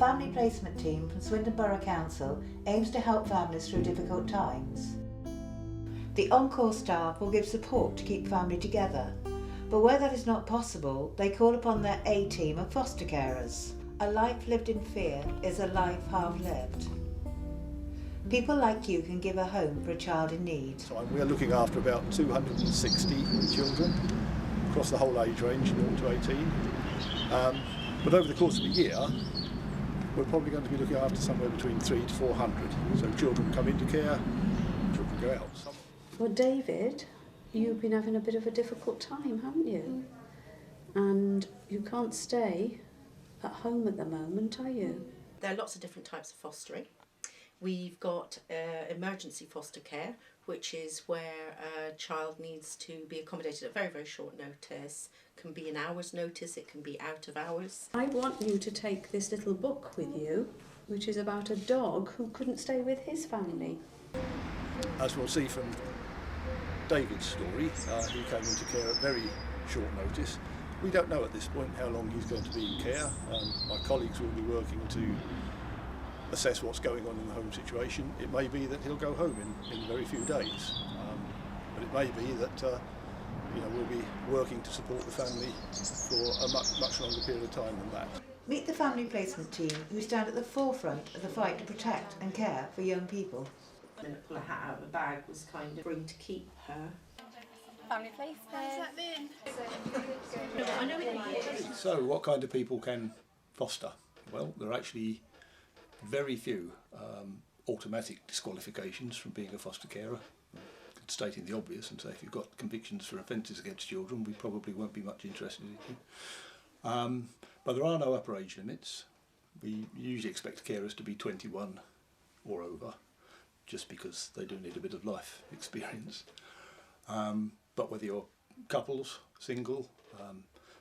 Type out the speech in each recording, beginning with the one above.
family placement team from Swindon Borough Council aims to help families through difficult times. The Encore staff will give support to keep family together, but where that is not possible, they call upon their A-team of foster carers. A life lived in fear is a life half lived. People like you can give a home for a child in need. So we are looking after about 260 children across the whole age range, 0 to 18. But over the course of a year, we're probably going to be looking after somewhere between 300 to 400. So children come into care, children go out. Well, David, you've been having a bit of a difficult time, haven't you? And you can't stay at home at the moment, are you? There are lots of different types of fostering. We've got emergency foster care, which is where a child needs to be accommodated at very, very short notice. It can be an hour's notice, it can be out of hours. I want you to take this little book with you, which is about a dog who couldn't stay with his family. As we'll see from David's story, he came into care at very short notice. We don't know at this point how long he's going to be in care. My colleagues will be working to assess what's going on in the home situation. It may be that he'll go home in very few days, but it may be that we'll be working to support the family for a much longer period of time than that. Meet the family placement team who stand at the forefront of the fight to protect and care for young people. When I pull a hat out of the bag was kind of bring to keep her. Family placement. So what kind of people can foster? Well, there are actually very few automatic disqualifications from being a foster carer. Stating the obvious and say if you've got convictions for offences against children, we probably won't be much interested in you. But there are no upper age limits. We usually expect carers to be 21 or over, just because they do need a bit of life experience. But whether you're couples, single,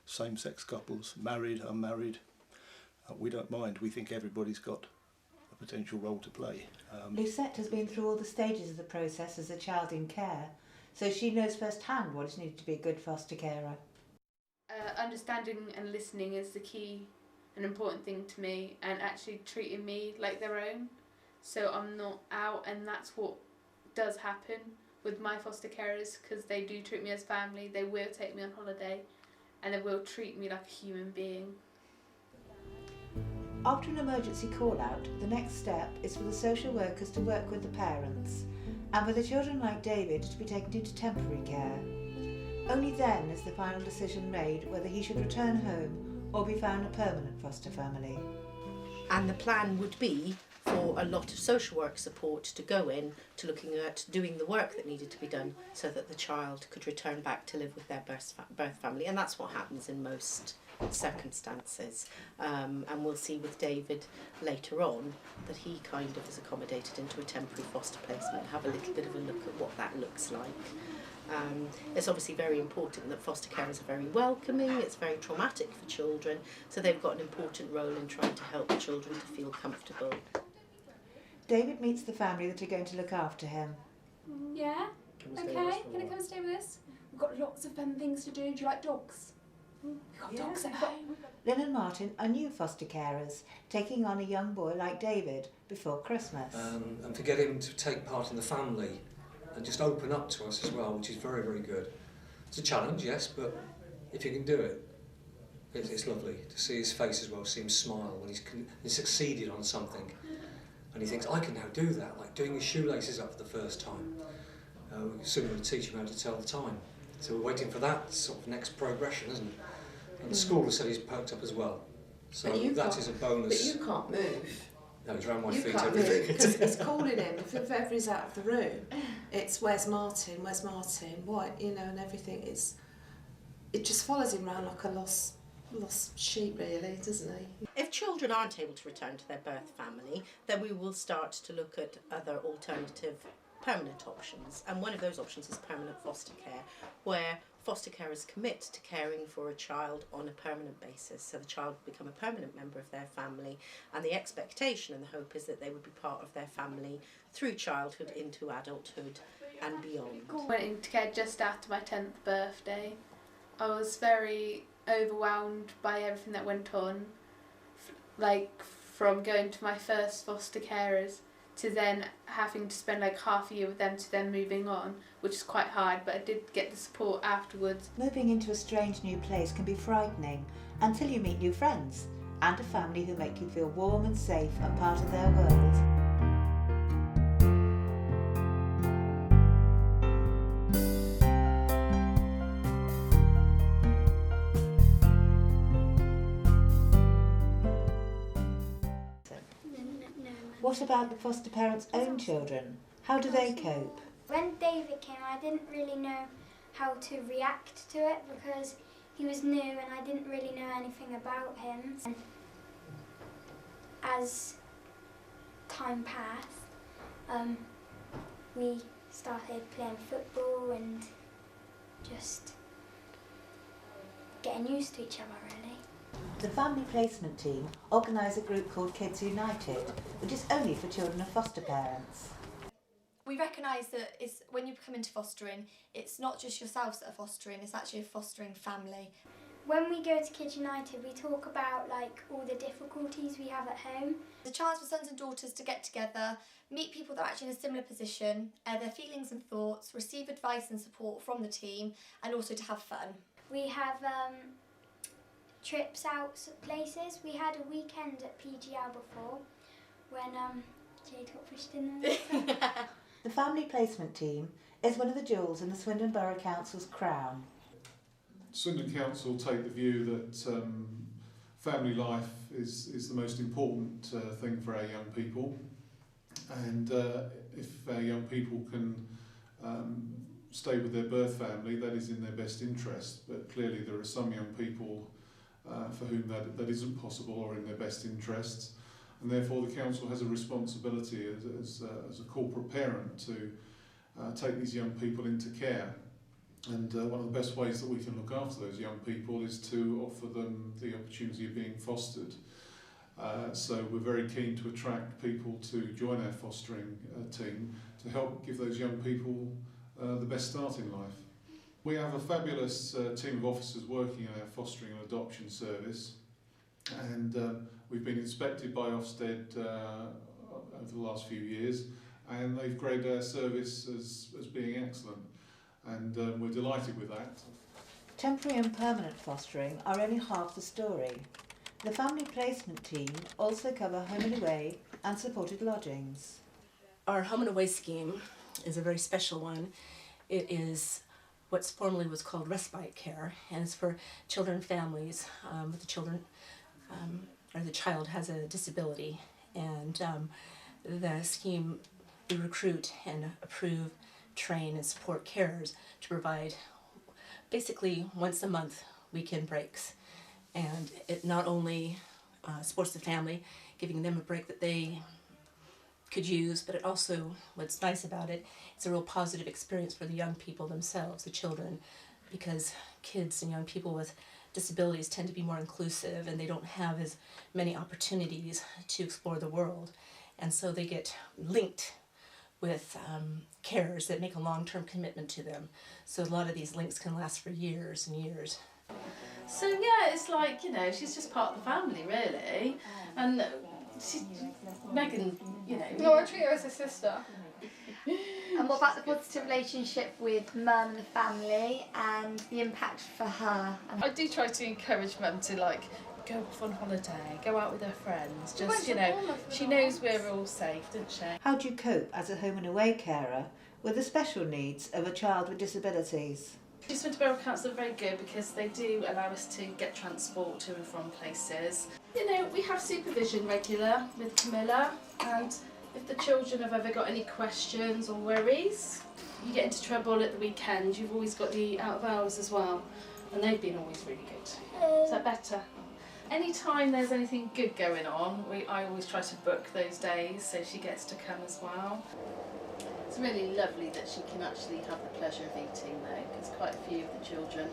same-sex couples, married, unmarried, we don't mind. We think everybody's got a potential role to play. Lucette has been through all the stages of the process as a child in care, so she knows firsthand what is needed to be a good foster carer. Understanding and listening is the key and important thing to me, and actually treating me like their own, so I'm not out. And that's what does happen with my foster carers, because they do treat me as family. They will take me on holiday and they will treat me like a human being. After an emergency call-out, the next step is for the social workers to work with the parents and for the children like David to be taken into temporary care. Only then is the final decision made whether he should return home or be found a permanent foster family. And the plan would be for a lot of social work support to go in to looking at doing the work that needed to be done so that the child could return back to live with their birth family. And that's what happens in most circumstances. And we'll see with David later on that he kind of is accommodated into a temporary foster placement, have a little bit of a look at what that looks like. It's obviously very important that foster carers are very welcoming. It's very traumatic for children, so they've got an important role in trying to help children to feel comfortable. David meets the family that are going to look after him. Yeah? Okay, can I come and stay with us? We've got lots of fun things to do. Do you like dogs? We've got dogs at home. Lynn and Martin are new foster carers, taking on a young boy like David before Christmas. And to get him to take part in the family and just open up to us as well, which is very, very good. It's a challenge, yes, but if you can do it, it's lovely to see his face as well, see him smile when he's succeeded on something. And he thinks, I can now do that, like doing his shoelaces up for the first time. We're soon going to teach him how to tell the time. So we're waiting for that sort of next progression, isn't it? And the school has said he's perked up as well. So that is a bonus. But you can't move. No, he's around my feet Can't everything. move because it's calling him. If ever he's out of the room, it's where's Martin, what, and everything. It just follows him around like a lost sheep, really, doesn't he? If children aren't able to return to their birth family, then we will start to look at other alternative permanent options. And one of those options is permanent foster care, where foster carers commit to caring for a child on a permanent basis. So the child will become a permanent member of their family, and the expectation and the hope is that they would be part of their family through childhood into adulthood and beyond. I went into care just after my 10th birthday. I was very overwhelmed by everything that went on, like from going to my first foster carers to then having to spend like half a year with them to then moving on, which is quite hard, but I did get the support afterwards. Moving into a strange new place can be frightening until you meet new friends and a family who make you feel warm and safe and part of their world. What about the foster parents' own children? How do they cope? When David came, I didn't really know how to react to it because he was new and I didn't really know anything about him. And as time passed, we started playing football and just getting used to each other, really. The family placement team organise a group called Kids United, which is only for children of foster parents. We recognise that when you come into fostering, it's not just yourselves that are fostering, it's actually a fostering family. When we go to Kids United, we talk about all the difficulties we have at home. The chance for sons and daughters to get together, meet people that are actually in a similar position, their feelings and thoughts, receive advice and support from the team, and also to have fun. We have trips out places. We had a weekend at PGL before when Jade got pushed in there. The family placement team is one of the jewels in the Swindon Borough Council's crown. Swindon Council take the view that family life is the most important thing for our young people, and if our young people can stay with their birth family, that is in their best interest. But clearly there are some young people for whom that isn't possible or in their best interests, and therefore the council has a responsibility as a corporate parent to take these young people into care. And one of the best ways that we can look after those young people is to offer them the opportunity of being fostered. So we're very keen to attract people to join our fostering team to help give those young people the best start in life. We have a fabulous team of officers working in our fostering and adoption service, and we've been inspected by Ofsted over the last few years, and they've graded our service as being excellent, and we're delighted with that. Temporary and permanent fostering are only half the story. The family placement team also cover home and away and supported lodgings. Our home and away scheme is a very special one. It is what formerly was called respite care, and it's for children and families with the children or the child has a disability. And the scheme, we recruit and approve, train and support carers to provide basically once a month weekend breaks. And it not only supports the family, giving them a break that they could use, but it also, what's nice about it, it's a real positive experience for the young people themselves, the children, because kids and young people with disabilities tend to be more inclusive and they don't have as many opportunities to explore the world. And so they get linked with carers that make a long-term commitment to them. So a lot of these links can last for years and years. So yeah, it's like, you know, she's just part of the family really, and Megan, you know. No, I treat her as a sister. And what about the positive relationship with Mum and the family and the impact for her? I do try to encourage Mum to go off on holiday, go out with her friends, just, you know, she knows we're all safe, doesn't she? How do you cope as a home and away carer with the special needs of a child with disabilities? Swindon Borough Council are very good because they do allow us to get transport to and from places. You know, we have supervision regular with Camilla, and if the children have ever got any questions or worries, you get into trouble at the weekend, you've always got the out of hours as well, and they've been always really good. Is that better? Anytime there's anything good going on, I always try to book those days so she gets to come as well. It's really lovely that she can actually have the pleasure of eating though, because quite a few of the children,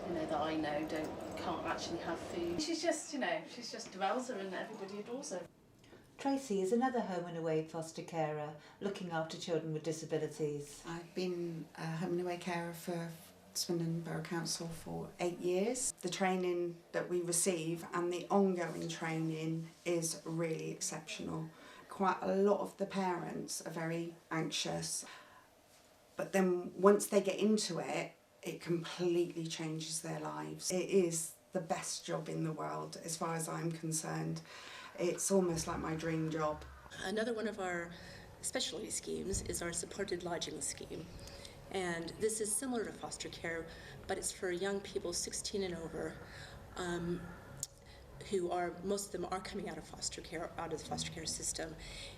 you know, that I know can't actually have food. She's just, you know, she's just dwells her and everybody adores her. Tracy is another home and away foster carer looking after children with disabilities. I've been a home and away carer for Swindon Borough Council for 8 years. The training that we receive and the ongoing training is really exceptional. Quite a lot of the parents are very anxious, but then once they get into it, it completely changes their lives. It is the best job in the world as far as I'm concerned. It's almost like my dream job. Another one of our specialty schemes is our supported lodging scheme. And this is similar to foster care, but it's for young people 16 and over, most of them are coming out of foster care, out of the foster care system.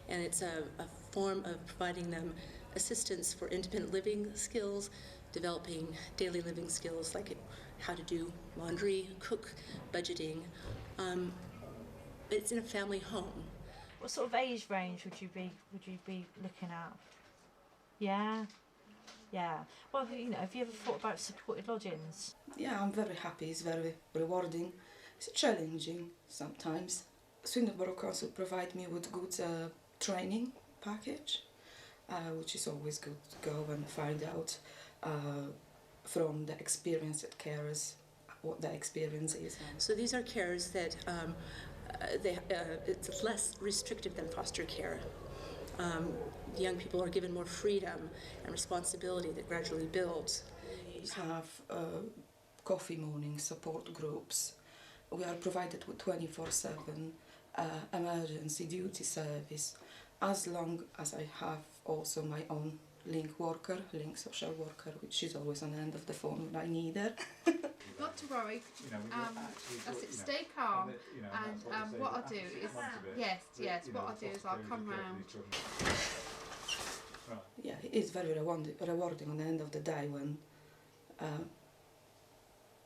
And it's a form of providing them assistance for independent living skills, developing daily living skills like how to do laundry, cook, budgeting. It's in a family home. What sort of age range would you be looking at? Yeah. Well, have you ever thought about supported lodgings? Yeah, I'm very happy. It's very rewarding. It's challenging sometimes. Swindon Borough Council provide me with good training package, which is always good to go and find out from the experienced carers what their experience is. So these are carers that it's less restrictive than foster care. The young people are given more freedom and responsibility that gradually builds. We have coffee morning support groups. We are provided with 24/7 emergency duty service, as long as I have also my own link social worker, which is always on the end of the phone when I need her. Not to worry. That's it. Stay calm. And what I'll do is, what I'll do is I'll come round. Yeah, it is very rewarding on the end of the day when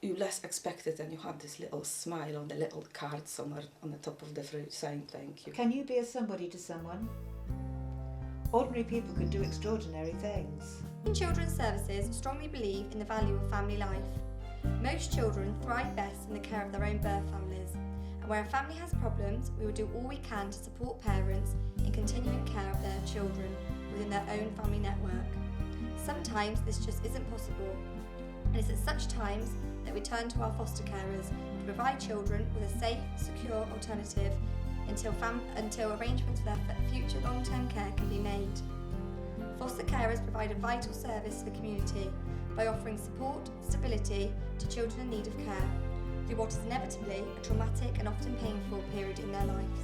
you less expect it and you have this little smile on the little card somewhere on the top of the fridge saying thank you. Can you be a somebody to someone? Ordinary people can do extraordinary things. Children's Services strongly believe in the value of family life. Most children thrive best in the care of their own birth families, and where a family has problems, we will do all we can to support parents in continuing care of their children within their own family network. Sometimes this just isn't possible, and it's at such times that we turn to our foster carers to provide children with a safe, secure alternative until arrangements for their future long-term care can be made. Foster carers provide a vital service to the community by offering support, stability to children in need of care through what is inevitably a traumatic and often painful period in their lives.